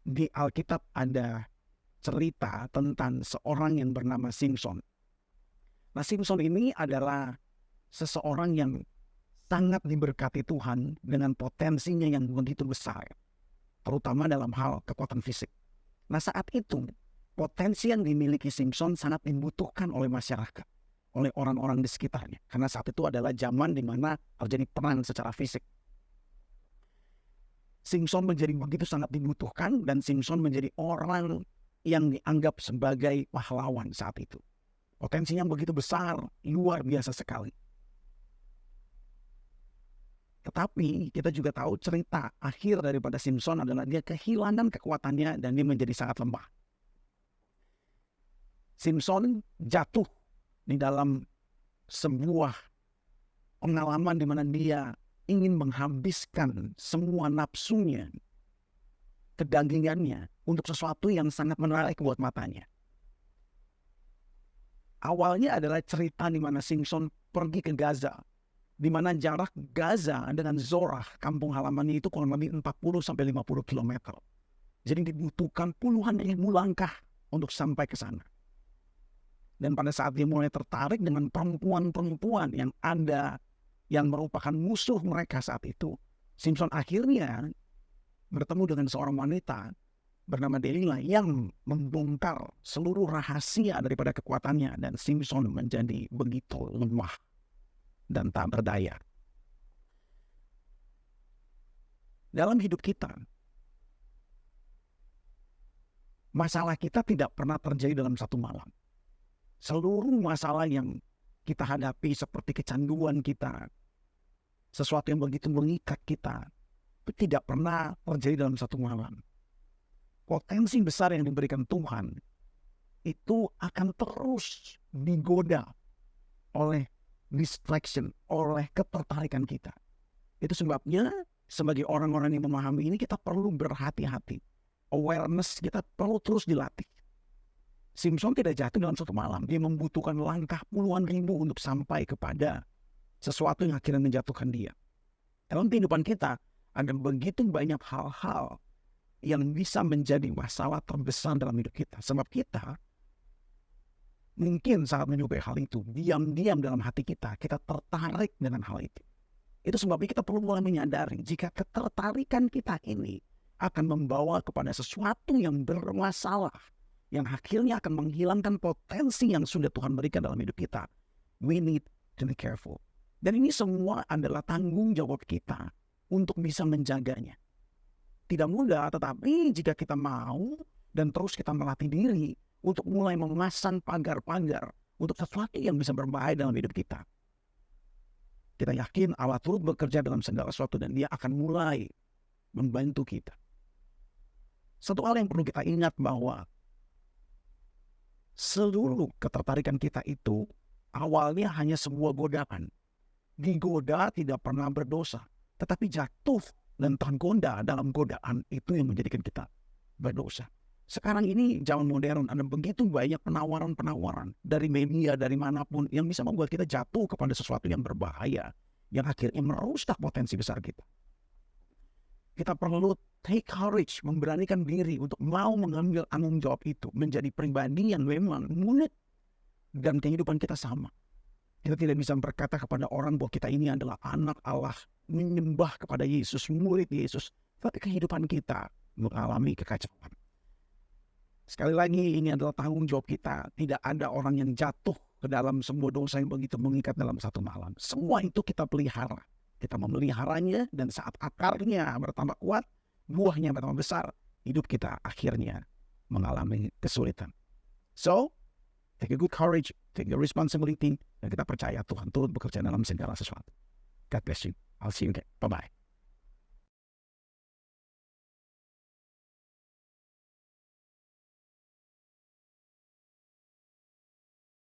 di Alkitab ada cerita tentang seorang yang bernama Simson. Nah, Simson ini adalah seseorang yang sangat diberkati Tuhan dengan potensinya yang begitu besar, terutama dalam hal kekuatan fisik. Nah, saat itu potensi yang dimiliki Simson sangat dibutuhkan oleh masyarakat, oleh orang-orang di sekitarnya, karena saat itu adalah zaman di mana terjadi perang secara fisik. Simson menjadi begitu sangat dibutuhkan, dan Simson menjadi orang yang dianggap sebagai pahlawan saat itu. Potensinya begitu besar, luar biasa sekali. Tetapi kita juga tahu cerita akhir daripada Simson adalah dia kehilangan kekuatannya dan dia menjadi sangat lemah. Simson jatuh di dalam sebuah pengalaman di mana dia ingin menghabiskan semua nafsunya, kedagingannya untuk sesuatu yang sangat menarik buat matanya. Awalnya adalah cerita di mana Simson pergi ke Gaza, di mana jarak Gaza dengan Zorah, kampung halamannya itu kurang lebih 40-50 km. Jadi dibutuhkan puluhan ribu langkah untuk sampai ke sana. Dan pada saat dia mulai tertarik dengan perempuan-perempuan yang ada, yang merupakan musuh mereka saat itu, Simson akhirnya bertemu dengan seorang wanita bernama Delila yang membongkar seluruh rahasia daripada kekuatannya, dan Simson menjadi begitu lemah dan tak berdaya. Dalam hidup kita, masalah kita tidak pernah terjadi dalam satu malam. Seluruh masalah yang kita hadapi seperti kecanduan kita, sesuatu yang begitu mengikat kita, itu tidak pernah terjadi dalam satu malam. Potensi besar yang diberikan Tuhan itu akan terus digoda oleh distraction, oleh ketertarikan kita. Itu sebabnya sebagai orang-orang yang memahami ini kita perlu berhati-hati. Awareness kita perlu terus dilatih. Simson tidak jatuh dalam satu malam. Dia membutuhkan langkah puluhan ribu untuk sampai kepada sesuatu yang akhirnya menjatuhkan dia. Dalam kehidupan kita ada begitu banyak hal-hal yang bisa menjadi masalah terbesar dalam hidup kita. Sebab kita mungkin saat menyukai hal itu, diam-diam dalam hati kita tertarik dengan hal itu. Itu sebabnya kita perlu mulai menyadari jika ketertarikan kita ini akan membawa kepada sesuatu yang bermasalah, yang akhirnya akan menghilangkan potensi yang sudah Tuhan berikan dalam hidup kita. We need to be careful. Dan ini semua adalah tanggung jawab kita untuk bisa menjaganya. Tidak mudah, tetapi jika kita mau dan terus kita melatih diri untuk mulai memasang pagar-pagar untuk sesuatu yang bisa berbahaya dalam hidup kita, kita yakin Allah turut bekerja dalam segala sesuatu dan Dia akan mulai membantu kita. Satu hal yang perlu kita ingat bahwa seluruh ketertarikan kita itu awalnya hanya sebuah godaan. Digoda tidak pernah berdosa, tetapi jatuh dan tergoda dalam godaan itu yang menjadikan kita berdosa. Sekarang ini zaman modern ada begitu banyak penawaran-penawaran dari media, dari manapun yang bisa membuat kita jatuh kepada sesuatu yang berbahaya, yang akhirnya merusak potensi besar kita. Kita perlu take courage, memberanikan diri untuk mau mengambil tanggung jawab itu, menjadi pribadi yang memang unik dan kehidupan kita sama. Kita tidak bisa berkata kepada orang bahwa kita ini adalah anak Allah, menyembah kepada Yesus, murid Yesus, tapi kehidupan kita mengalami kekacauan. Sekali lagi, ini adalah tanggung jawab kita. Tidak ada orang yang jatuh ke dalam sebuah dosa yang begitu mengikat dalam satu malam. Semua itu kita pelihara. Kita memeliharanya, dan saat akarnya bertambah kuat, buahnya bertambah besar, hidup kita akhirnya mengalami kesulitan. So, take a good courage, take the responsibility, dan kita percaya Tuhan turut bekerja dalam segala sesuatu. God bless you. I'll see you again. Bye-bye.